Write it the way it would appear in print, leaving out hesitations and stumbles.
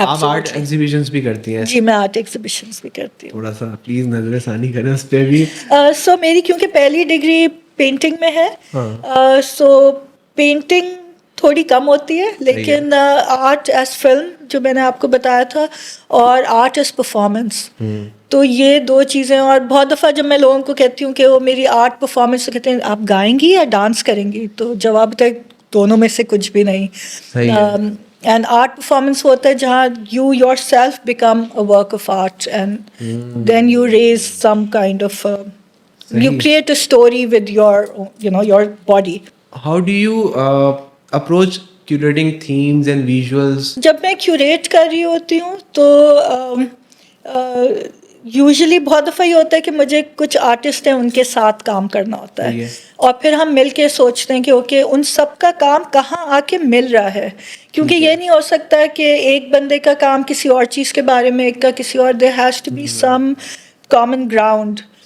آپ art exhibitions بھی کرتی ہیں؟ جی میں آرٹ ایگزیبیشنس بھی کرتی ہوں. تھوڑا سا پلیز نظر ثانی کریں اس پہ بھی. سو میری کیونکہ پہلی ڈگری پینٹنگ میں ہے, سو پینٹنگ تھوڑی کم ہوتی ہے, لیکن آرٹ ایز فلم جو میں نے آپ کو بتایا تھا, اور آرٹ ایز پرفارمنس, تو یہ دو چیزیں. اور بہت دفعہ جب میں لوگوں کو کہتی ہوں کہ وہ میری آرٹ پرفارمنس سے کہتے ہیں آپ گائیں گی یا ڈانس کریں گی, تو جواب تک دونوں میں سے کچھ بھی نہیں. اینڈ آرٹ پرفارمنس ہوتا ہے جہاں you yourself become a work of art, and then you raise some kind of you create a story with your, you know, your body. How do you approach curating themes and visuals? جب میں curate کر رہی ہوتی ہوں تو usually بہت دفعہ یہ ہوتا ہے کہ مجھے کچھ آرٹسٹ ہیں ان کے ساتھ کام کرنا ہوتا ہے, اور پھر ہم مل کے سوچتے ہیں کہ اوکے ان سب کا کام کہاں آ کے مل رہا ہے, کیونکہ یہ نہیں ہو سکتا کہ ایک بندے کا کام کسی اور چیز کے بارے میں, ایک کا کسی اور. there has to be some common ground.